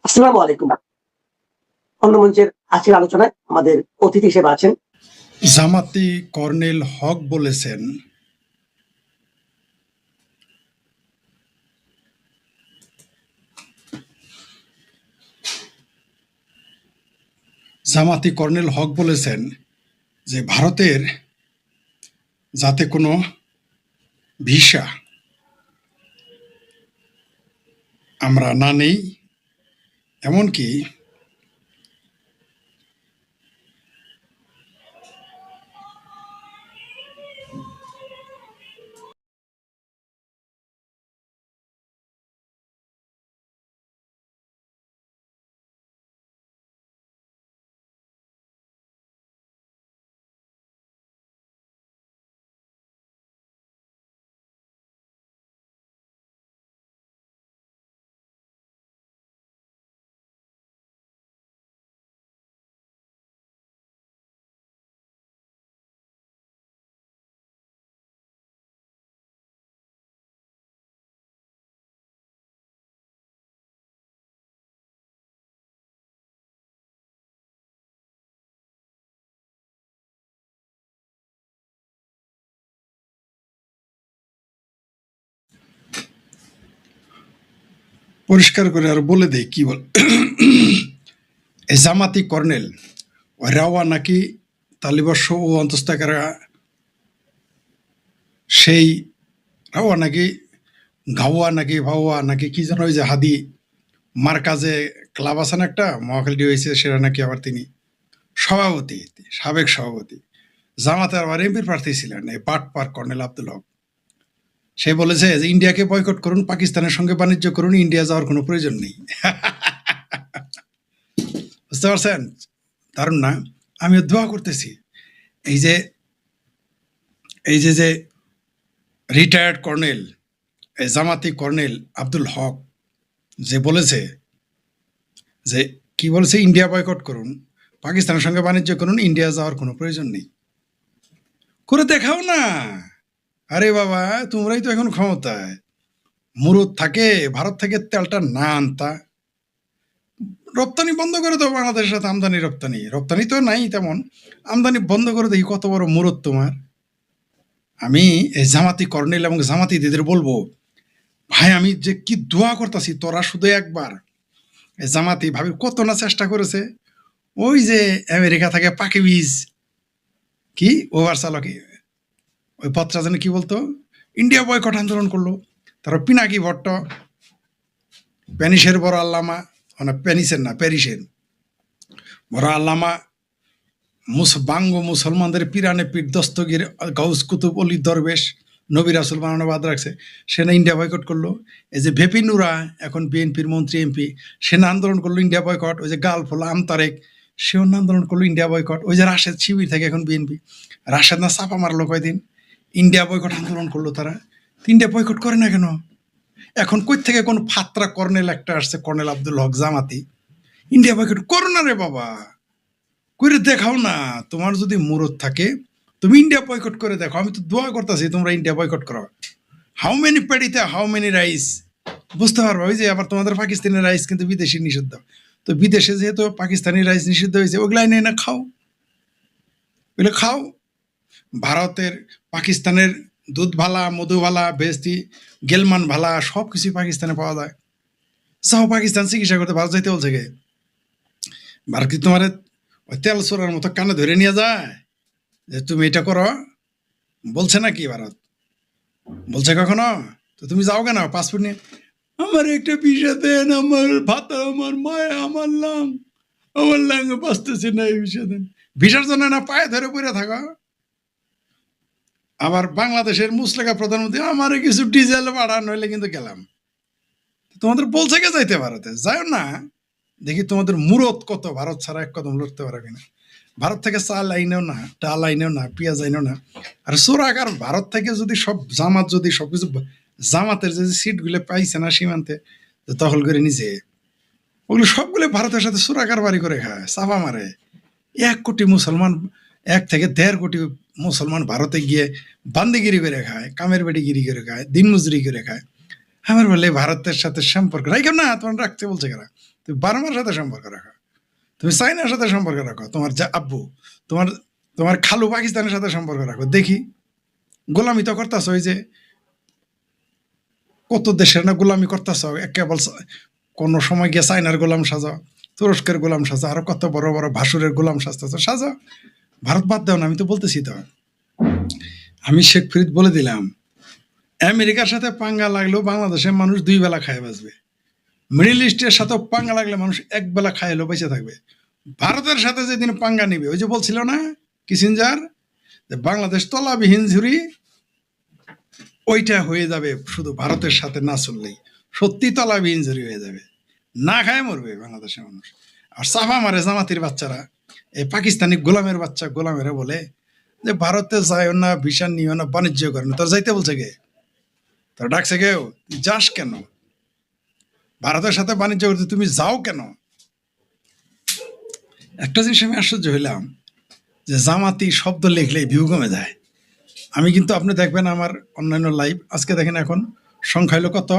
আসসালামু আলাইকুম। অন্য মঞ্চের আজকের আলোচনায় আমাদের অতিথি হিসেবে আছেন জামাতি কর্নেল হক বলেছেন, যে ভারতের যাতে কোনো ভিসা আমরা না নেই, এমনকি পরিষ্কার করে আর বলে দেই কি বল এই জামাতি কর্নেল ওই রাওয়া নাকি তালিবর্ষ ও অন্তস্থাকারা সেই রাওয়া নাকি ঘাওয়া নাকি ভাওয়া নাকি কি যেন ওই যে হাদি মার্কাজে ক্লাব আছে না একটা মহাখালী হয়েছে, সেটা নাকি আবার তিনি সভাপতি, সাবেক সভাপতি জামাতের আবার এমপির প্রার্থী ছিলেন এই পাটপার কর্নেল আব্দুল হক। সে বলেছে যে ইন্ডিয়াকে বয়কট করুন, পাকিস্তানের সঙ্গে বাণিজ্য করুন, ইন্ডিয়া যাওয়ার কোনো প্রয়োজন নেই। বুঝতে পারছেন? দারুণ না? আমি দোয়া করতেছি এই যে যে রিটায়ার্ড কর্নেল জামাতি কর্নেল আব্দুল হক যে বলেছে যে কি বলেছে, ইন্ডিয়া বয়কট করুন, পাকিস্তানের সঙ্গে বাণিজ্য করুন, ইন্ডিয়া যাওয়ার কোনো প্রয়োজন নেই। করে দেখাও না। আরে বাবা, তোমরাই তো এখন ক্ষমতায়, মুরুদ থাকে ভারত থেকে তেলটা না আনতা, রপ্তানি বন্ধ করে দাও বাংলাদেশের সাথে আমদানি রপ্তানি তো নাই তেমন, আমদানি বন্ধ করে দেখি কত বড় মুরুদ তোমার। আমি এই জামাতি কর্নেল এবং জামাতি দিদিদের বলবো, ভাই আমি যে কি দোয়া করতেছি, তোরা শুধু একবার এই জামাতি ভাবি কত না চেষ্টা করেছে। ওই যে আমেরিকা থেকে পাখি বীজ কি ওভার চালকি ওই পত্রা যেন কি বলতো, ইন্ডিয়া বয়কট আন্দোলন করলো। তারপর পিনাকি ভট্ট, প্যানিসের বড় আল্লামা, মানে প্যানিসের না প্যারিসের বড় আল্লামা, বাঙ্গ মুসলমানদের পিরানে পীর দস্তগীর গাউস কুতুব অলি দরবেশ নবী রাসুল বানানো বাদ রাখছে, সে না ইন্ডিয়া বয়কট করলো। এই যে ভেপি নুরা এখন বিএনপির মন্ত্রী এমপি, সে না আন্দোলন করলো ইন্ডিয়া বয়কট। ওই যে গালফুল আমতারেক, সেও না আন্দোলন করলো ইন্ডিয়া বয়কট। ওই যে রাশেদ শিবির থেকে এখন বিএনপি, রাশেদ না চাপা মারলো কয়দিন, ইন্ডিয়া বয়কট আন্দোলন করলো তারা। ইন্ডিয়া বয়কট করে না কেন? এখন কই থেকে কোন ফাত্রা কর্নেল একটা আসছে, কর্নেল আব্দুল হক জামাতি, ইন্ডিয়া বয়কট করো না রে বাবা, করে দেখাও না। তোমার যদি মুরত থাকে তুমি ইন্ডিয়া বয়কট করে দেখো। আমি তো দোয়া করতেছি তোমরা ইন্ডিয়া বয়কট করো। হাউ মেনি পেডিতে হাউ মেনি রাইস, বুঝতে পারবো। ওই যে আবার তোমাদের পাকিস্তানের রাইস কিন্তু বিদেশি নিষিদ্ধ, তো বিদেশে যেহেতু পাকিস্তানি রাইস নিষিদ্ধ হয়েছে, ওগুলাই নেই না খাও, ওগুলো খাও। ভারতের পাকিস্তানের দুধ ভালা, মধু ভালা, বেস্তি, গেলমান ভালা, সব কিছুই পাকিস্তানে পাওয়া যায়। চাও পাকিস্তান চিকিৎসা করতে ভারত যাইতে বলছে গে? ভারত কি তোমার ওই তেল চোরার মতো কানে ধরে নিয়ে যায় যে তুমি এটা করো? বলছে নাকি ভারত? বলছে কখনো? তো তুমি যাও কেন পাসপোর্ট নিয়ে? আমার একটা ভিসা দেন, আমার ভাতা, আমার মায়া, আমার লাং বাঁচতেছে না, এই ভিসা দেন। ভিসার জন্য না পায়ে ধরে পড়ে থাকা। আবার বাংলাদেশের মুসলেখা প্রধানমন্ত্রী, আমারে কিছু ডিজেল বাড়ান হইলে কিন্তু গেলাম। তোমাদের বলছে কে যাইতে ভারতে? যাও না, দেখি তোমাদের মুরত কত, ভারত ছাড়া এক কদম লড়তে পারবে কিনা। ভারত থেকে চাল আইনেও না, ডাল আইনেও না, পেঁয়াজ আইনেও না। আর চোরাকার ভারত থেকে যদি সব জামাত যদি সবকিছু জামাতের যে সিটগুলো পাইছে না সীমান্তে দখল করে নিছে, ওগুলো সবগুলো ভারতের সাথে চোরাকার বাড়ি করে খায়, চাপা মারে। 1 কোটি মুসলমান, 1 থেকে 1.5 কোটি মুসলমান ভারতে গিয়ে বান্দিগিরি করে খায়, কামের বেটিগিরি করে খায়, দিনমজুরি করে খায়। আমার বলে ভারতের সাথে সম্পর্ক রাখো না, তোমার রাখতে বলছে কারা? তুমি বার্মার সাথে সম্পর্ক রাখো, তুমি চাইনার সাথে সম্পর্ক রাখো, তোমার যা আব্বু, তোমার তোমার খালু পাকিস্তানের সাথে সম্পর্ক রাখো, দেখি। গোলামি তো করতেছ, ওই যে কত দেশের না গোলামি করতেছ, কেবল কোনো সময় গিয়ে চাইনার গোলাম সাজাও, তুরস্কের গোলাম সাজা, আরো কত বড় বড় ভাসুরের গোলাম সাজতেছ, সাজাও। ভারত বাদ দাও না, আমি তো বলতেছি তো। আমি শেখ ফরিদ বলে দিলাম, আমেরিকার সাথে পাঙ্গা লাগলেও বাংলাদেশের মানুষ 2 বেলা খায় বাঁচবে। মিডল ইস্টের সাথে পাঙ্গা লাগলে মানুষ 1 বেলা খায় এলো বেঁচে থাকবে। ভারতের সাথে যেদিন পাঙ্গা নিবে, ওই যে বলছিল না কিসিঞ্জার, যে বাংলাদেশ তলাবিহীন ঝুড়ি, ওইটা হয়ে যাবে শুধু ভারতের সাথে না চললেই। সত্যি তলাবিহীন ঝুড়ি হয়ে যাবে, না খায় মরবে বাংলাদেশের মানুষ। আর চাপা মারে জামাতির বাচ্চারা, এই পাকিস্তানি গোলামের বাচ্চা গোলামেরা বলে যে ভারতে যাইও না, ভিসা নিও না, বাণিজ্য করে না। তোর যাইতে বলছে কে? তোর ডাকছে কেউ? তুই যাস কেন? ভারতের সাথে বাণিজ্য করতে তুমি যাও কেন? একটা জিনিস আমি আশ্চর্য হইলাম, যে জামাতি শব্দ লিখলেই ভিউ কমে যায়। আমি কিন্তু আপনি দেখবেন আমার অন্যান্য লাইভ, আজকে দেখেন এখন সংখ্যা হলো কত,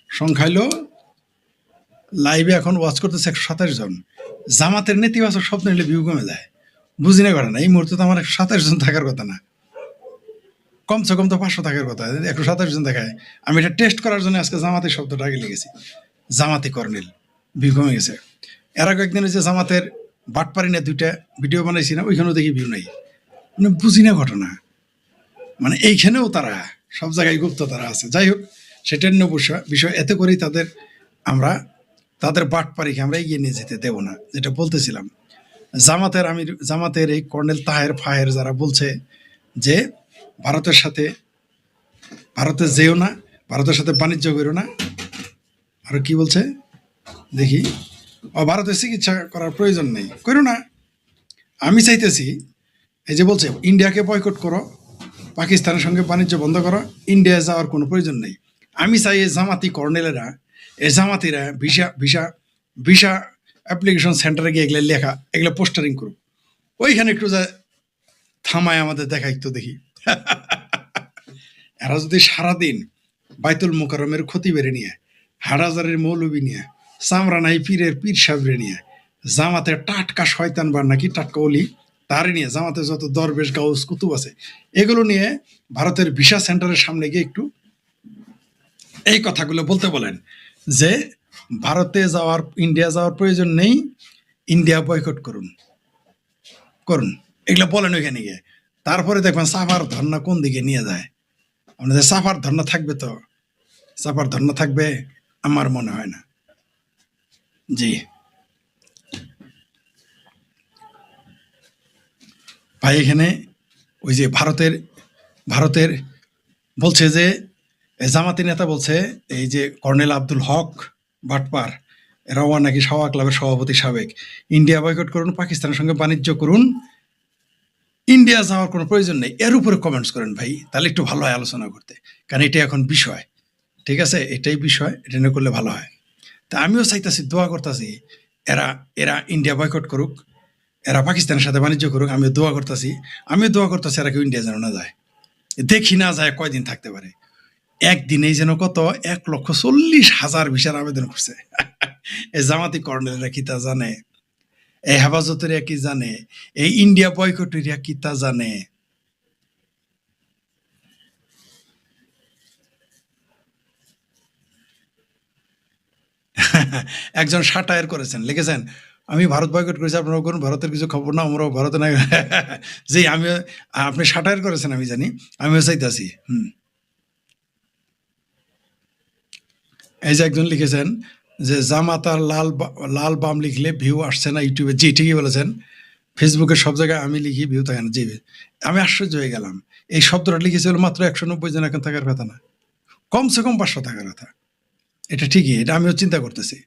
সংখ্যা হলো লাইভে এখন ওয়াচ করতেছে 127 জন। জামাতের নেতিবাচক শব্দ নিলে ভিউ কমে যায়, বুঝি না ঘটনা। এই মুহূর্তে তো আমার 127 জন থাকার কথা না, কমসে কম তো 500 থাকার কথা, 127 জন দেখায়। আমি এটা টেস্ট করার জন্য আজকে জামাতের শব্দটা আগে লিখেছি, জামাতি কর্নেল, ভিউ কমে গেছে। এর আগে একদিন যে জামাতের বাটপারি নিয়ে 2টা ভিডিও বানাইছি না, ওইখানেও দেখি ভিউ নাই। মানে বুঝি না ঘটনা, মানে এইখানেও তারা সব জায়গায় গুপ্ত তারা আছে। যাই হোক, সেটার অন্য বিষয়। এতে করেই আমরা তাদের বাটপারিকে আমরা এগিয়ে নিয়ে যেতে দেব না, যেটা বলতেছিলাম। জামাতের এই কর্নেল তাহের ফাহের যারা বলছে যে ভারতে যেও না, ভারতের সাথে বাণিজ্য করো না, আর কি বলছে দেখি, ভারতে চিকিৎসা করার প্রয়োজন নেই, করো না। আমি চাইতেছি, এই যে বলছে ইন্ডিয়াকে বয়কট করো, পাকিস্তানের সঙ্গে বাণিজ্য বন্ধ করো, ইন্ডিয়া যাওয়ার কোনো প্রয়োজন নেই। আমি চাই এই জামাতি কর্নেলেরা, এই জামাতিরা ভিসা অ্যাপ্লিকেশন সেন্টারে গিয়ে এগুলো লেখা, এগুলো পোস্টারিং করুক, ওইখানে একটু যা থামায় আমাদের দেখা একটু দেখি। এরা যদি সারাদিন বাইতুল মোকাররমের ক্ষতি বেড়ে নিয়ে, হাটহাজারের মৌলবী নিয়ে, চামরানাই পীরের পীর সাহেবরে নিয়ে, জামাতের টাটকা শয়তান বার নাকি টাটকা অলি তারে নিয়ে, জামাতের যত দরবেশ গাউস কুতুব আছে এগুলো নিয়ে ভারতের ভিসা সেন্টারের সামনে গিয়ে একটু এই কথাগুলো বলতে বলেন, যে ভারতে যাওয়ার, ইন্ডিয়া যাওয়ার প্রয়োজন নেই, ইন্ডিয়া বয়কট করুন। এগুলো বলেন ওইখানে গিয়ে। তারপরে দেখবেন সাফার ধর্না কোন দিকে নিয়ে যায়। আপনাদের সাফার ধর্না থাকবে তো? সাফার ধর্না থাকবে? আমার মনে হয় না। জি ভাই, এখানে ওই যে ভারতের বলছে যে জামাতি নেতা বলছে, এই যে কর্নেল আব্দুল হক বাটপার, এরাও নাকি সাওয়া ক্লাবের সভাপতি সাবেক, ইন্ডিয়া বয়কট করুন, পাকিস্তানের সঙ্গে বাণিজ্য করুন, ইন্ডিয়া যাওয়ার কোনো প্রয়োজন নেই, এর উপরে কমেন্টস করেন ভাই, তাহলে একটু ভালো হয় আলোচনা করতে। কারণ এটা এখন বিষয়, ঠিক আছে, এটাই বিষয়, এটা নিয়ে করলে ভালো হয়। তা আমিও চাইতেছি, দোয়া করতেছি, এরা ইন্ডিয়া বয়কট করুক, এরা পাকিস্তানের সাথে বাণিজ্য করুক। আমিও দোয়া করতেছি এরা কেউ ইন্ডিয়া যেন না যায়, দেখি না যায় কয়দিন থাকতে পারে। একদিনেই যেন কত 1,40,000 ভিসার আবেদন করছে। এই জামাতি কর্নেলরা কি তা জানে? এই হেফাজতের কি জানে? এই ইন্ডিয়া বয়কটের কি তা জানে? একজন সাটায়ার করেছেন, লিখেছেন, আমি ভারত বয়কট করেছি, আপনারা করুন, ভারতের কিছু খবর না, আমরাও ভারতে নাই। জি, আপনি সাটায়ার করেছেন আমি জানি, আমিও চাইতেছি। এই যে একজন লিখেছেন যে জামাত আর লাল বাম লিখলে ভিউ আসছে না ইউটিউবে। জি, ঠিকই বলেছেন, ফেসবুকে সব জায়গায় আমি লিখি, ভিউ থাকে না। জি, আমি আশ্চর্য হয়ে গেলাম, এই শব্দটা লিখেছিল মাত্র 190 জন, এখন থাকার কথা না, কমসে কম 500 থাকার কথা। এটা ঠিকই, এটা আমিও চিন্তা করতেছি।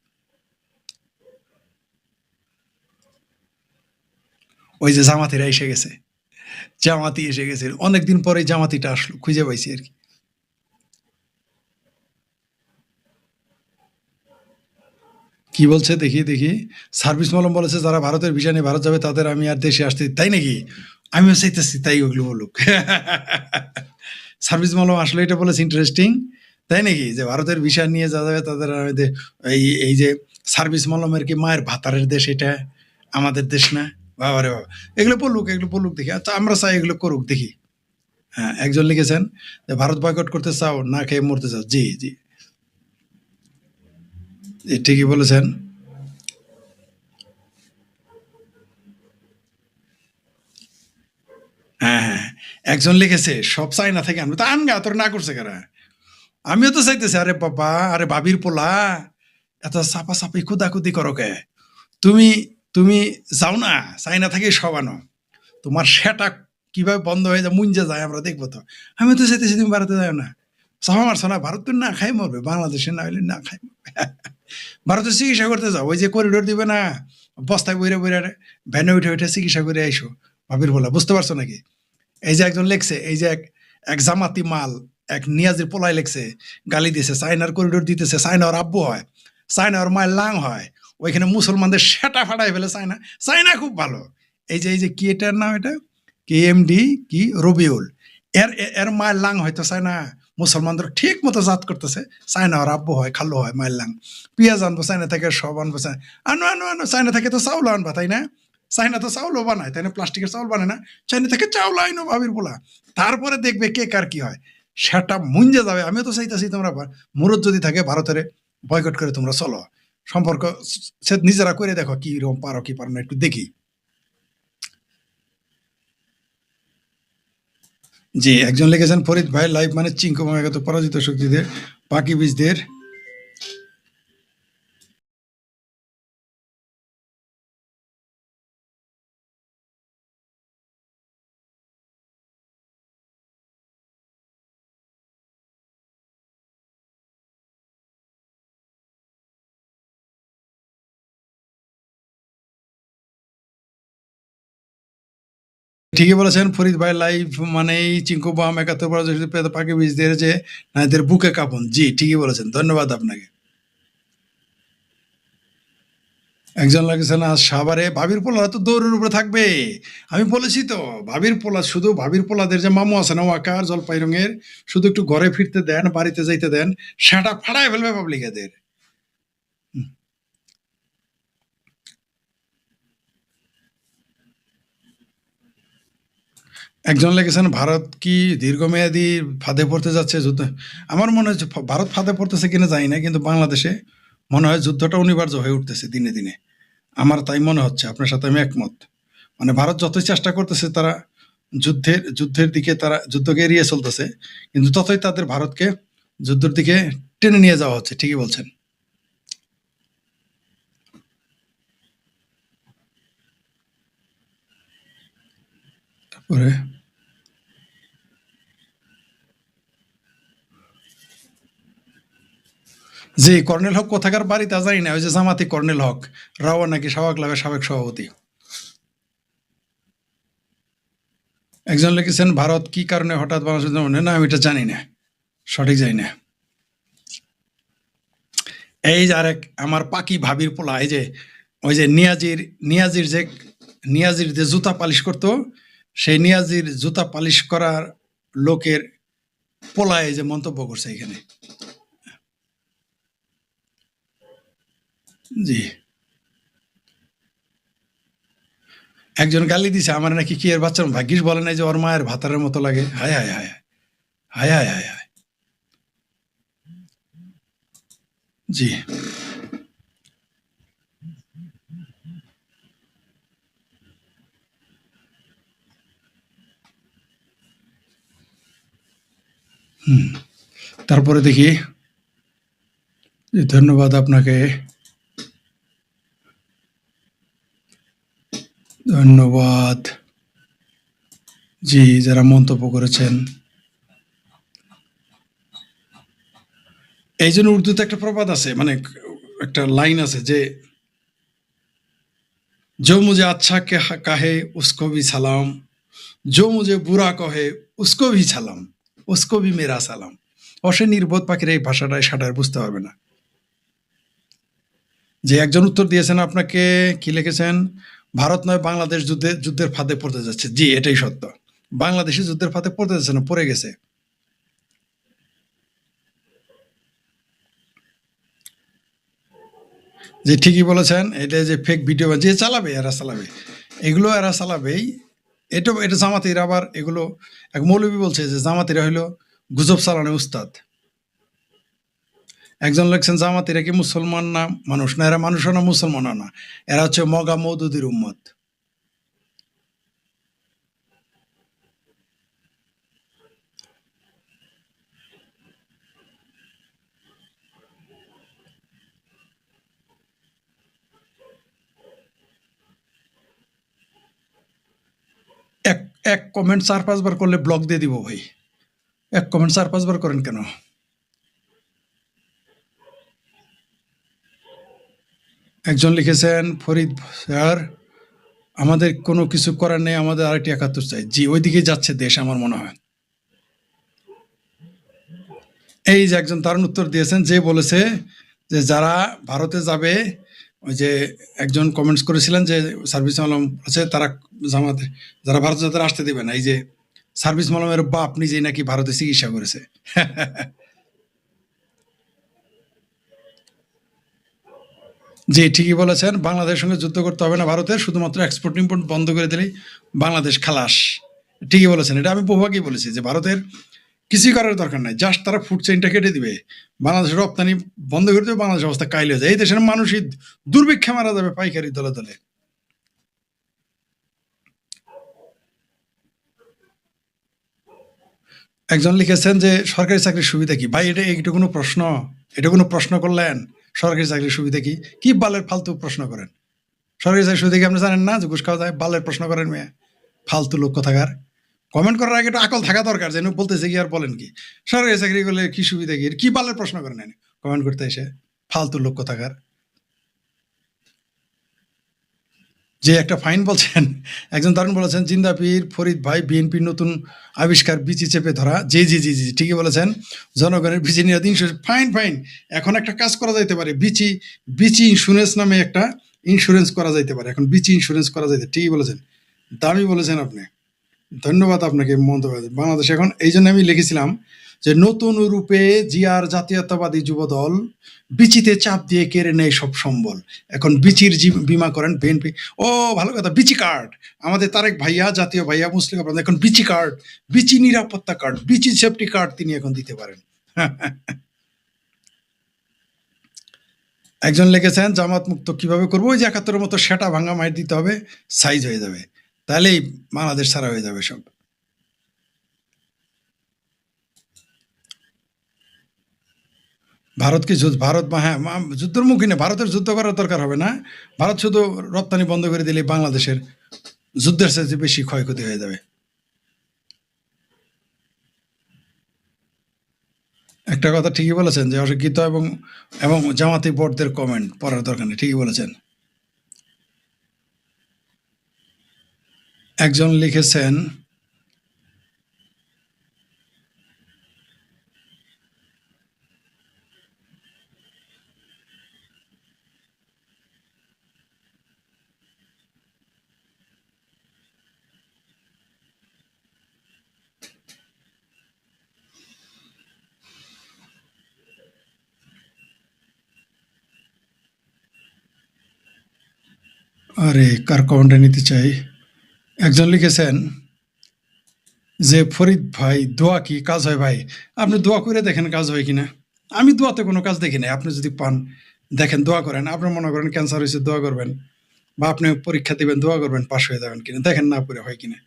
ওই যে জামাতিরা এসে গেছে, জামাতি এসে গেছে, অনেকদিন পরে জামাতিটা আসলো, খুঁজে পাইছি আর কি। কি বলছে দেখি, সার্ভিস মলম বলেছে যারা ভারতের ভিসা নিয়ে ভারত যাবে তাদের আমি আর দেশে আসতে, তাই নাকি? আমিও চাইতেছি তাই ওগুলো বলুক। সার্ভিস মলম আসলে এটা বলেছে ইন্টারেস্টিং, তাই নাকি, যে ভারতের ভিসা নিয়ে যা যাবে তাদের এই যে সার্ভিস মলমের কি মায়ের ভাতারের দেশ এটা, আমাদের দেশ না? বাবা রে বাবা, এগুলো বলুক দেখি। আচ্ছা আমরা চাই এগুলো করুক দেখি। হ্যাঁ, একজন লিখেছেন যে ভারত বয়কট করতে চাও না খেয়ে মরতে চাও। জি জি, ঠিকই বলেছেন। হ্যাঁ হ্যাঁ, একজন লিখেছে সব চাইনা থেকে আনবে, তা আনগা, তোর না করছে কারা? আমিও তো চাইতেছি, আরে বাবা, আরে ভাবির পোলা, এত চাপা চাপি কুদাকুদি করো কে? তুমি তুমি যাও না, চাইনা থেকে সব আনো, তোমার সেটা কিভাবে বন্ধ হয়ে যায়, মুঞ্জে যায়, আমরা দেখবো তো। আমি তো চাইতেছি তুমি ভারতে যাও না, চাপা মারছো না, ভারত তো না খাই মরবে, বাংলাদেশে না হলে না খাই মরবে। ভারতে চিকিৎসা করতে যাও, ওই যে করিডোর দিবে না, বস্তায় বইরে বইরে ভ্যানে উঠে উঠে চিকিৎসা করে আইসো, ভাবির বলা, বুঝতে পারছো নাকি? এই যে একজন লেখছে, এই যে এক এক জামাতি মাল, এক নিয়াজির পোলায় লেখছে, গালি দিয়েছে, চায়নার করিডোর দিতেছে, চায়না ওর আব্বু হয়, চায়না ওর মায়ের লাং হয়, ওইখানে মুসলমানদের সেটা ফাটাই ফেলে চায়না, চায়না খুব ভালো। এই যে কি এটার নাম, এটা KMD কি রবিউল, এর মায়ের লাং হয়তো চায়না মুসলমানদের ঠিক মতো জাত করতেছে, চায়না ওর আব্বু হয়, খাল্লো হয় মায়ের লাং। পেঁয়াজ আনবো চায়না থেকে, সব আনবো চায়না, আনো আনো আনো, চায়না থেকে তো চাউল আনবা, তাই না? চায়না তো চাউলও বানায়, তাই না? প্লাস্টিকের চাউল বানায় না, চায়না থেকে চাউল আইনো ভাবির বলা, তারপরে দেখবে কে কার কি হয়, সেটা মুঞ্জে যাবে। আমিও তো চাইতেছি তোমরা মুরত যদি থাকে ভারতের বয়কট করে তোমরা চলো, সম্পর্ক সে নিজেরা করে দেখো কি রকম পারো কি পারো না, একটু দেখি। জি, একজন লিখেছেন ফরিদ ভাই লাইভ মানে চিঙ্কু মামাগত পরাজিত শক্তিদের বাকি বীজদের। ঠিকই বলেছেন ফরিদ ভাই লাইভ মানেই চিঙ্কু বাম ৭১ পরাজিত পাকি বীজদের যে এদের বুকে কাঁপন। জি ঠিকই বলেছেন, ধন্যবাদ আপনাকে। একজন লাগছেন আজ সাভারে ভাবির পোলা তো দৌড়ের উপরে থাকবে। আমি বলেছি তো, ভাবির পোলা, শুধু ভাবির পোলাদের যে মামু আছে না ওয়াকার জলপাই রঙের, শুধু একটু ঘরে ফিরতে দেন, বাড়িতে যাইতে দেন, সেটা ফাড়ায় ফেলবে পাবলিক এদের। একজন লিখেছেন ভারত কি দীর্ঘমেয়াদী ফাঁদে পড়তে যাচ্ছে যুদ্ধ? আমার মনে হচ্ছে ভারত ফাঁদে পড়তেছে কিনা জানি না, কিন্তু বাংলাদেশে মনে হয় যুদ্ধটা অনিবার্য হয়ে উঠতেছে দিনে দিনে। আমার তাই মনে হচ্ছে, আপনার সাথে আমি একমত। মানে ভারত যতই চেষ্টা করতেছে, তারা যুদ্ধের দিকে, তারা যুদ্ধকে এড়িয়ে চলতেছে, কিন্তু ততই তাদের ভারতকে যুদ্ধের দিকে টেনে নিয়ে যাওয়া হচ্ছে। ঠিকই বলছেন। তারপরে জি, কর্নেল হক কোথাকার বাড়ি তা জানি না, ওই যে জামাতি কর্নেল হক, রাওয়া নাকি সাওয়া ক্লাবের সাবেক সভাপতি। একজন লিখেছেন ভারত কি কারণে হঠাৎ বাংলাদেশের মনে, না আমি এটা জানি না, সঠিক জানি না। এই যে আরেক আমার পাকি ভাবির পোলা, এই যে ওই যে নিয়াজির যে জুতা পালিশ করতো, সেই নিয়াজির জুতা পালিশ করার লোকের পোলা এই যে মন্তব্য করছে এখানে। জি, একজন গালি দিছে আমার নাকি কি এর বাচ্চার ভাগ্যিস বলে নাই যে ওর মায়ের ভাতারের মতো লাগে। হায় হায় হায় হায় হায় হায় হায়। জি, তারপরে দেখি। ধন্যবাদ আপনাকে, ধন্যবাদ। জি, যারা মন্তব্য করেছেন। এই জন্য উর্দুতে একটা প্রবাদ আছে, মানে একটা লাইন আছে যে जो मुझे अच्छा कहे उसको भी सलाम, जो मुझे बुरा कहे उसको भी সালাম, उसको भी मेरा সালাম। অবশ্য নির্বোধ পাখির এই ভাষাটাই সাটার বুঝতে পারবে না। যে একজন উত্তর দিয়েছেন আপনাকে, কি লিখেছেন, ভারত নয় বাংলাদেশ যুদ্ধের ফাঁদে পড়তে যাচ্ছে। জি, এটাই সত্য, বাংলাদেশি যুদ্ধের ফাঁদে পড়তে যাচ্ছে না, পড়ে গেছে। যে ঠিকই বলেছেন, এটা যে ফেক ভিডিও যে চালাবে এরা চালাবে, এগুলো এরা চালাবেই। এটা জামাতিরা আবার এগুলো, এক মৌলবী বলছে যে জামাতিরা হইলো গুজব চালানো উস্তাদ। একজন লিখছেন জামাতিরা কি মুসলমান না মানুষ? না, এরা মানুষও না মুসলমানও না, এরা হচ্ছে মগা মৌদুদির উম্মত। এক এক কমেন্ট 4-5 বার করলে ব্লক দিয়ে দিব ভাই। এক কমেন্ট 4-5 বার করেন কেন? একজন লিখেছেন ফরিদ স্যার, আমাদের কোনো কিছু করার নেই, আমাদের আরেকটি ৭১ চাই। জি, ওইদিকে যাচ্ছে দেশ আমার মনে হয়। এই যে একজন দারুণ উত্তর দিয়েছেন, যে বলেছে যে যারা ভারতে যাবে, ওই যে একজন কমেন্টস করেছিলেন যে সার্ভিস মালম আছে তারা জামাতে, যারা ভারতে যাতে আসতে দিবে না। এই যে সার্ভিস মালমের বাপ নিজেই নাকি ভারতে চিকিৎসা করেছে। জি, ঠিকই বলেছেন, বাংলাদেশের সঙ্গে যুদ্ধ করতে হবে না ভারতের, শুধুমাত্র এক্সপোর্ট ইম্পোর্ট বন্ধ করে দিলেই বাংলাদেশ খালাস। ঠিকই বলেছেন, এটা আমি বহুভাগেই বলেছি যে ভারতের কিছুই করার দরকার নাই, জাস্ট তারা ফুড চেইনটা কেটে দিবে, বাংলাদেশের রপ্তানি বন্ধ করে দেবে, বাংলাদেশ অবস্থা কাইল হয়ে যায়, এই দেশের মানুষই দুর্ভিক্ষে মারা যাবে পাইকারি দলে দলে। একজন লিখেছেন যে সরকারি চাকরির সুবিধা কি? ভাই এটা কোনো প্রশ্ন? এটা কোনো প্রশ্ন করলেন? সরকারি চাকরির সুবিধা কি? কি বালের ফালতু প্রশ্ন করেন? সরকারি চাকরির সুবিধা কি আপনি জানেন না যে ঘুষ খাওয়া যায়? বালের প্রশ্ন করেন মেয়ে, ফালতু লোক কোথাকার। কমেন্ট করার আগে একটু আকল থাকা দরকার, যেন বলতেছে কি আর বলেন কি। সরকারি চাকরি করলে কি সুবিধা কি? কি বালের প্রশ্ন করেন কমেন্ট করতে এসে, ফালতু লোক কোথাকার। যে একটা ফাইন বলছেন, একজন দারুণ বলেছেন, জিন্দা পীর ফরিদ ভাই, বিএনপির নতুন আবিষ্কার বিচি চেপে ধরা। জি জি জি জি, ঠিকই বলেছেন, জনগণের বিচি নিয়ে ফাইন ফাইন। এখন একটা কাজ করা যাইতে পারে, বিচি বিচি ইন্স্যুরেন্স নামে একটা ইন্স্যুরেন্স করা যাইতে পারে, এখন বিচি ইন্স্যুরেন্স করা যাইতে। ঠিকই বলেছেন, দামি বলেছেন আপনি, ধন্যবাদ আপনাকে মন্তব্য। বাংলাদেশ এখন এই জন্য আমি লিখেছিলাম যে নতুন রূপে জিয়ার জাতীয়তাবাদী যুবদল বিচিতে চাপ দিয়ে কেড়ে নেয় সব সম্বল। এখন বিচির বিমা করেন বিএনপি। ও ভালো কথা, বিচি কার্ড। আমাদের তারেক ভাইয়া, জাতীয় ভাইয়া, মুসলিম আপনাদের এখন বিচি কার্ড, বিচি নিরাপত্তা কার্ড, বিচি সেফটি কার্ড তিনি এখন দিতে পারেন। একজন লিখেছেন জামাত মুক্ত কিভাবে করবো? ওই যে ৭১-এর মতো সেটা ভাঙা মাইর দিতে হবে, সাইজ হয়ে যাবে, তাহলেই বাংলাদেশ ছাড়া হয়ে যাবে সব। ভারত কি ভারত হ্যাঁ, যুদ্ধের মুখী না, ভারতের যুদ্ধ করার দরকার হবে না। ভারত শুধু রপ্তানি বন্ধ করে দিলে বাংলাদেশের যুদ্ধের চাইতে বেশি ক্ষয়ক্ষতি হয়ে যাবে। একটা কথা ঠিকই বলেছেন যে অশিক্ষিত এবং এবং জামাতি বোর্ডদের কমেন্ট পড়ার দরকার নেই, ঠিকই বলেছেন। একজন লিখেছেন আরে কার কমেন্টটা নিতে চাই। একজন লিখেছেন যে ফরিদ ভাই দোয়া কি কাজ হয়? ভাই আপনি দোয়া করে দেখেন কাজ হয় কিনা। আমি দোয়াতে কোনো কাজ দেখি নাই, আপনি যদি পান দেখেন দোয়া করেন। আপনি মনে করেন ক্যান্সার হয়েছে, দোয়া করবেন, বা আপনি পরীক্ষা দিবেন, দোয়া করবেন পাশ হয়ে যাবেন কিনা, দেখেন না পরে হয় কিনা।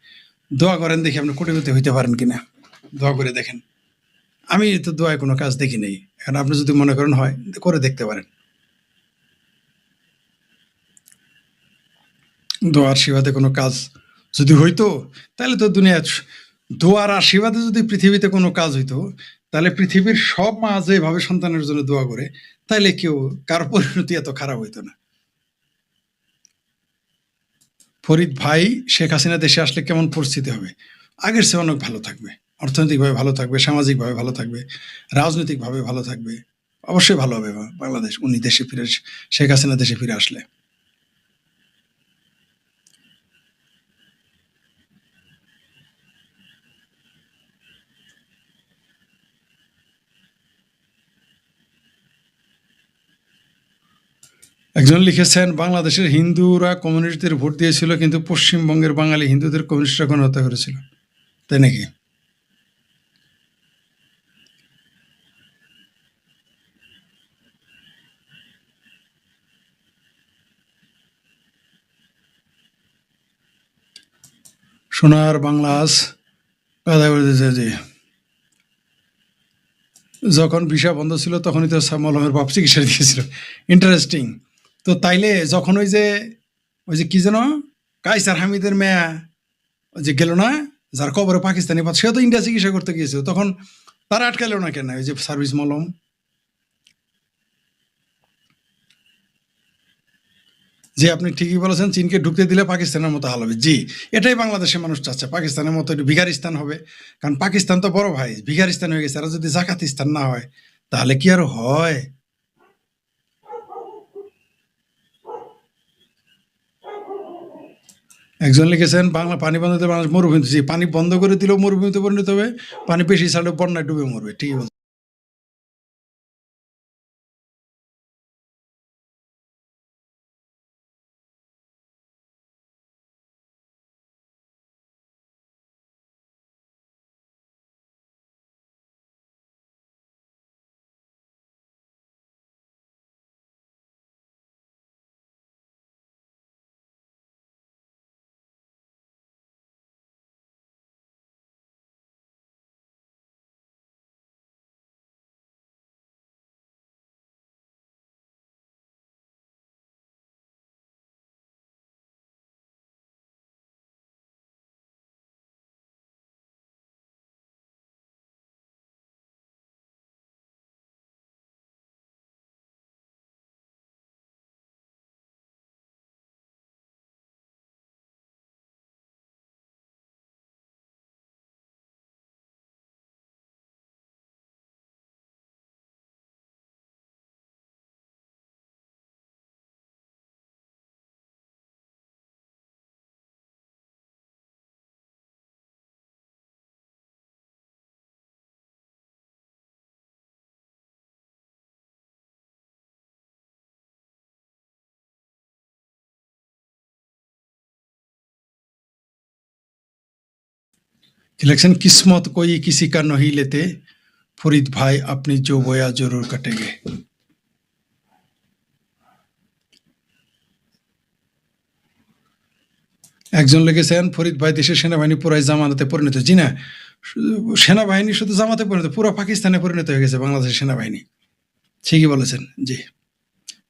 দোয়া করেন দেখি আপনি কোটিপতি হইতে পারেন কিনা, দোয়া করে দেখেন। আমি তো দোয়ায় কোনো কাজ দেখি নাই, এখন আপনি যদি মনে করেন হয় করে দেখতে পারেন। দোয়ার আশীর্বাদে কোনো কাজ যদি হইতো, তাহলে তো দুনিয়া, দোয়ার আশীর্বাদে যদি পৃথিবীতে কোনো কাজ হইতো, তাহলে পৃথিবীর সব মা যেভাবে সন্তানের জন্য দোয়া করে, তাহলে কেউ কারো পরিণতি এত খারাপ হইতো না। ফরিদ ভাই, শেখ হাসিনা দেশে আসলে কেমন পরিস্থিতি হবে? আগের চেয়ে অনেক ভালো থাকবে, অর্থনৈতিকভাবে ভালো থাকবে, সামাজিকভাবে ভালো থাকবে, রাজনৈতিকভাবে ভালো থাকবে। অবশ্যই ভালো হবে বাংলাদেশ, উনি দেশে ফিরে, শেখ হাসিনা দেশে ফিরে আসলে। একজন লিখেছেন, বাংলাদেশের হিন্দুরা কমিউনিস্টদের ভোট দিয়েছিল, কিন্তু পশ্চিমবঙ্গের বাঙালি হিন্দুদের কমিউনিস্টরা গণহত্যা করেছিল। তাই নাকি? সোনার বাংলাস কথা বলতেছে যে যখন ভিসা বন্ধ ছিল তখনই তো মলমের বাপ চিকিৎসা দিয়েছিল। ইন্টারেস্টিং। তো তাইলে যখন ওই যে কি যেন কাইসার হামিদের মেয়া ওই যে গেল না, যার কবরে পাকিস্তানি পাত, সেও তো ইন্ডিয়া চিকিৎসা করতে গিয়েছিল, তখন তারা আটকাইল না কেন ওই যে সার্ভিস মলম? জি, আপনি ঠিকই বলেছেন, চীনকে ঢুকতে দিলে পাকিস্তানের মতো হাল হবে। জি, এটাই বাংলাদেশের মানুষ চাচ্ছে, পাকিস্তানের মতো একটু ভিখারিস্তান হবে। কারণ পাকিস্তান তো বড় ভাই, ভিখারিস্তান হয়ে গেছে। আর যদি জাকাতিস্তান না হয় তাহলে কি আর হয়? একজন লিখেছেন, বাংলা পানি বন্ধ দিলে মানুষ মরুভূমিতে। জি, পানি বন্ধ করে দিলেও মরুভূমিতে পরিণত হবে, পানি বেশি ছাড়লে বন্যায় ডুবে মরবে। ঠিকই বলছেন। লিখছেন, কিসমত কোই কিসি কা নহি লেতে, ফরিদ ভাই আপনি জো বয়া জরুর কাটেগে। একজন লিখেছেন, ফরিদ ভাই দেশের সেনাবাহিনী পুরাই জামাতে পরিণত। জি না, সেনাবাহিনী শুধু জামাতে পরিণত, পুরো পাকিস্তানে পরিণত হয়ে গেছে বাংলাদেশের সেনাবাহিনী। ঠিকই বলেছেন। জি,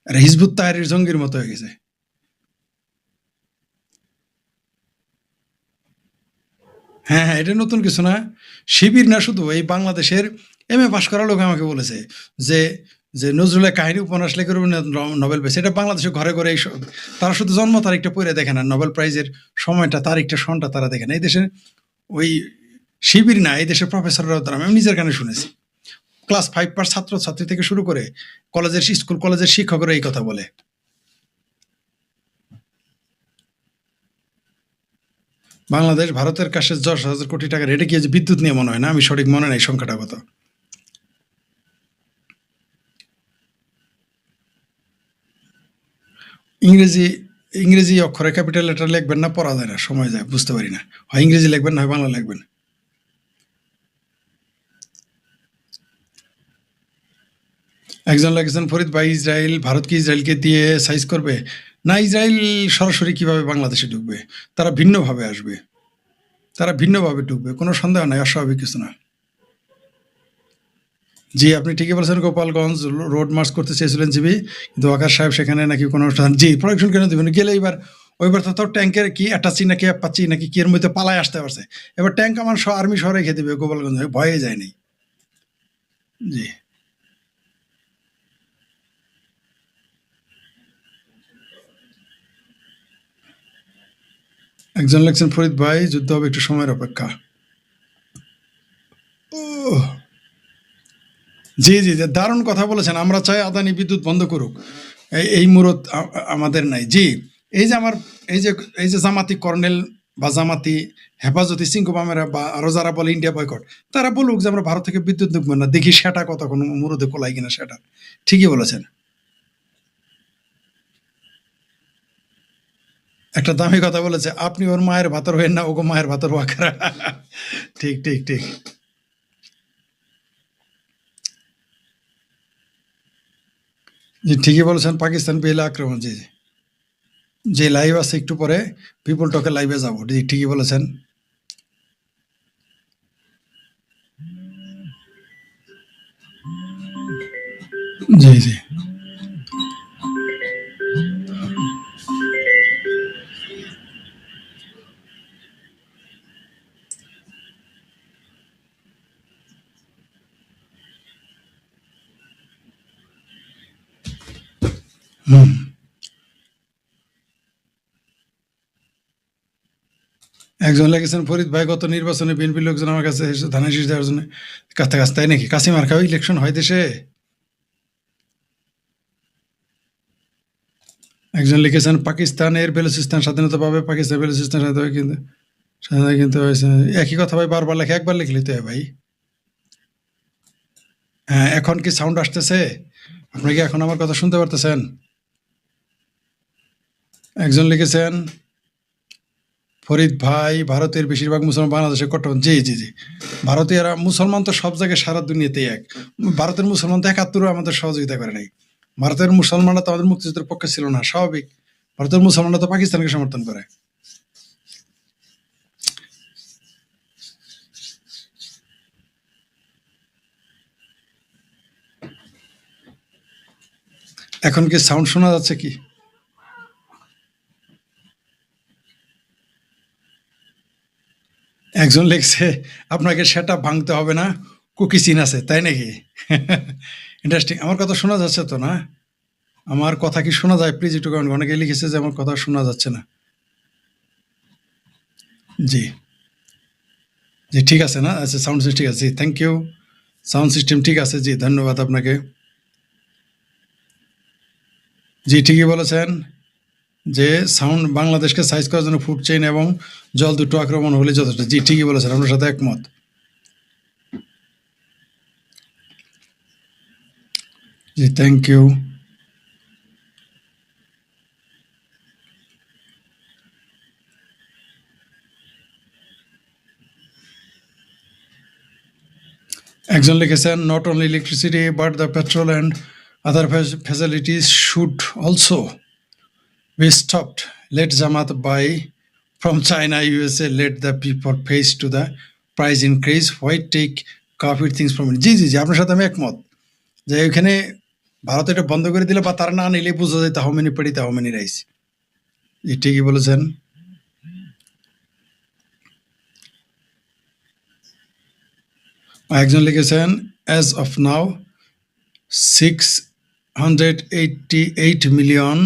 আর হিজবুত তাহরির জঙ্গির মতো হয়ে গেছে। হ্যাঁ, হ্যাঁ, এটা নতুন কিছু না। শিবির না, শুধু এই বাংলাদেশের এমএ পাস করা লোক আমাকে বলেছে যে যে নজরুলের কাহিনী উপন্যাস লেখে নোবেল পেয়েছে। এটা বাংলাদেশে ঘরে ঘরে তারা শুধু জন্ম তারিখটা পড়ে দেখে না, নোবেল প্রাইজের সময়টা, তারিখটা, সনটা তারা দেখে না। এই দেশে ওই শিবির না, এই দেশের প্রফেসররা, আমি নিজের কানে শুনেছি। ক্লাস 5 পাস ছাত্রছাত্রী থেকে শুরু করে স্কুল কলেজের শিক্ষকরা এই কথা বলে। বাংলাদেশ ভারতের কাছে 10,000 কোটি টাকা রেটে কি বিদ্যুৎ নিয়ে মনে হয় না, আমি সঠিক মনে নাই সংখ্যাটা কত। ইংরেজি ইংরেজি অক্ষরে ক্যাপিটাল লেটার লিখবেন না, পড়া যায় না, সময় যায়, বুঝতে পারি না। হয় ইংরেজি লিখবেন, না হয় বাংলা লিখবেন। একজন লিখেছেন, ফরিদ ভাই ইসরায়েল, ভারত কি ইসরায়েলকে দিয়ে সাইজ করবে? না, ইসরায়েল সরাসরি কিভাবে বাংলাদেশে ঢুকবে? তারা ভিন্নভাবে আসবে, তারা ভিন্নভাবে ঢুকবে, কোনো সন্দেহ নাই, অস্বাভাবিক কিছু না। জি, আপনি ঠিকই বলেছেন, গোপালগঞ্জ রোড মার্চ করতে চেয়েছিলেন জিবি, কিন্তু ওয়াকার সাহেব সেখানে নাকি কোনো অনুষ্ঠান। জি, প্রোডাকশন কেন দেবেন? গেলে এবার ওইবার তো ট্যাঙ্কের কি অ্যাটাচি নাকি অ্যাপাচি নাকি কি এর মধ্যে পালায় আসতে পারছে। এবার ট্যাঙ্ক আমার আর্মি শহরে রেখে দেবে গোপালগঞ্জে, ভয়ে যায়নি। জি, একজন লিখছেন, ফরিদ ভাই যুদ্ধ হবে, একটু সময়ের অপেক্ষা। উহ, জি, জি, জি, দারুণ কথা বলেছেন। আমরা চাই আদানি বিদ্যুৎ বন্ধ করুক, এই মুরত আমাদের নাই। জি, এই যে আমার এই যে এই যে জামাতি কর্নেল বা জামাতি হেফাজতি সিংকুবামেরা বা আরো যারা বলে ইন্ডিয়া বয়কট, তারা বলুক যে আমরা ভারত থেকে বিদ্যুৎ নেবো না, দেখি সেটা কতক্ষণ মুরদে কোলাই কিনা সেটা। ঠিকই বলেছেন। একটা দামি কথা বলেছে, আপনি ওর মায়ের ভাতর হইেন না, ওগো মায়ের ভাতর ওয়াকারা। ঠিক ঠিক ঠিক। জি ঠিকই বলেছেন, পাকিস্তান পেলে আক্রমণ। জি জি, যে লাইভ আছে একটু পরে পিপল টকে লাইভে যাবো। জি ঠিকই বলেছেন। জি জি। হুম। একজন লিখেছেন, ফরিদ ভাই গত নির্বাচনে বিএনপির লোকজন আমার কাছে এসে ধানের শীষ দেওয়ার জন্য কাছে কাছে, তাই নাকি? কাশি মার্কা ইলেকশন হয় দেশে? একজন লিখেছেন, পাকিস্তানের বেলুচিস্তান স্বাধীনতা পাবে, পাকিস্তান বেলুচিস্তান স্বাধীনতা হবে, কিন্তু স্বাধীনতা কিন্তু হয়েছে। একই কথা ভাই, বারবার লেখে, একবার লিখলেই তো হয় ভাই। হ্যাঁ, এখন কি সাউন্ড আসতেছে? আপনারা কি এখন আমার কথা শুনতে পারতেছেন? একজন লিখেছেন, ফরিদ ভাই ভারতের বেশিরভাগ মুসলমান বাংলাদেশে কট্টর। জি জি জি, ভারতীয়রা মুসলমান তো সব জায়গায় সারা দুনিয়াতেই এক। ভারতের মুসলমান তো ৭১ আমাদের সহযোগিতা করে নাই। ভারতের মুসলমানরা তো আমাদের মুক্তিযুদ্ধের পক্ষে ছিল না, স্বাভাবিক। ভারতের মুসলমানরা তো পাকিস্তানকে সমর্থন করে। এখন কি সাউন্ড শোনা যাচ্ছে কি? একজন লিখছে, আপনাকে সেটা ভাঙতে হবে না, কুকি চিন আছে, তাই নাকি? ইন্টারেস্টিং। আমার কথা শোনা যাচ্ছে তো না? আমার কথা কি শোনা যায়? প্লিজ একটু কমেন্ট। অনেকে লিখেছে যে আমার কথা শোনা যাচ্ছে না। জি জি, ঠিক আছে না? আচ্ছা, সাউন্ড সিস্টেম ঠিক আছে। জি, থ্যাংক ইউ। সাউন্ড সিস্টেম ঠিক আছে। জি, ধন্যবাদ আপনাকে। জি, ঠিকই বলেছেন যে সাউন্ড বাংলাদেশকে সাইজ করার জন্য ফুড চেইন এবং জল দুটো আক্রমণ হলে যথেষ্ট। জি, ঠিকই বলেছেন, আপনার সাথে একমত। জি, থ্যাংক ইউ। একজন লিখেছেন, not only electricity but the petrol and other facilities should also be stopped. Let Jamaat buy from China, USA. Let the people face to the price increase. Why take coffee things from it? জি জি জি, আপনার সাথে আমি একমত যে ওইখানে ভারত এটা বন্ধ করে দিলে বা তারা না নিলে বোঝা যায় হাউ মেনি পেড়িতে হাউ মেনি রাইস। জি, ঠিকই বলেছেন। একজন লিখেছেন, as of now $688 million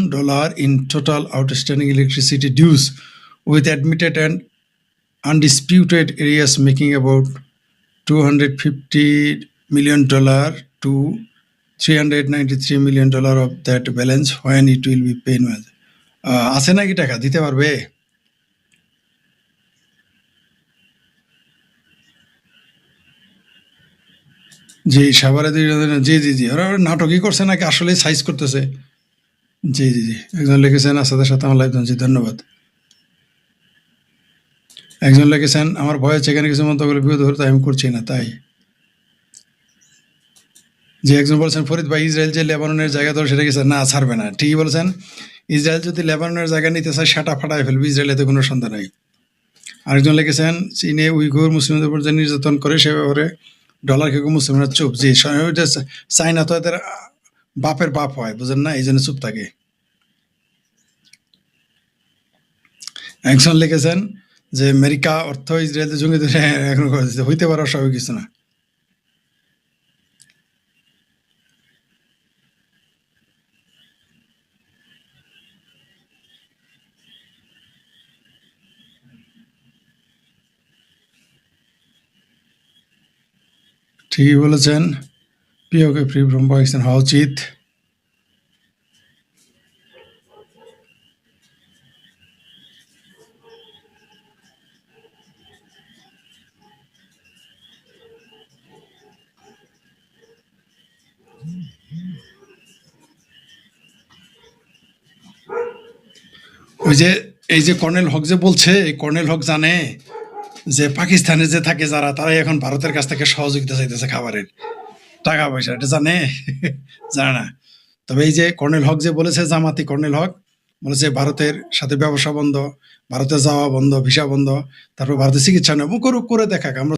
in total outstanding electricity dues, with admitted and undisputed areas making about $250 million to $393 million of that balance, when it will be paid. আছে নাকি টাকা দিতে পারবে? জি, সাভারে জি জি জি, ওরা নাটকই করছে নাকি আসলে সাইজ করতেছে? জি জি জি, একজন লিখেছেন, আসাদের সাথে আমার লাইভ। জি, ধন্যবাদ। একজন লিখেছেন, আমার ভয় হচ্ছে এখানে কিছু মন্তব্য বিপদ হতে আমি করছি না, তাই। যে একজন বলছেন, ফরিদ ভাই ইসরায়েল যে লেবাননের জায়গা ধরে সেটা গেছে, না ছাড়বে না। ঠিকই বলছেন, ইসরায়েল যদি লেবাননের জায়গা নিতে চায় সেটা ফাটায় ফেলবে, ইসরায়েলেতে কোনো সন্দেহ নাই। আরেকজন লিখেছেন, চীনে উইঘুর মুসলিমদের উপর যে নির্যাতন করে সে ব্যাপারে ডলার খেয়ে মুসলিমরা চুপ। জি, চাইনা তো এদের বাপের বাপ হয়, বুঝেন না, এই জন্য চুপ থাকে। একজন লিখেছেন যে আমেরিকা অর্থ ইসরায়েলের জঙ্গি ধরে এখন হইতে পারে, অস্বাভাবিক কিছু না। ঠিকই বলেছেন, পিওকে ফ্রি ফ্রম পাকিস্তান হওয়া উচিত। ওই যে এই যে কর্নেল হক যে বলছে, এই কর্নেল হক জানে যে পাকিস্তানে যে থাকে যারা, তারাই এখন ভারতের কাছ থেকে সহযোগিতা চাইতেছে খাবারের, টাকা পয়সা, এটা জানে? জানে না। তবে এই যে কর্নেল হক যে বলেছে, জামাতি কর্নেল হক বলেছে ভারতের সাথে ব্যবসা বন্ধ, ভারতে যাওয়া বন্ধ, ভিসা বন্ধ, তারপর ভারতের চিকিৎসা নেব, করুক, করে দেখাক, আমরা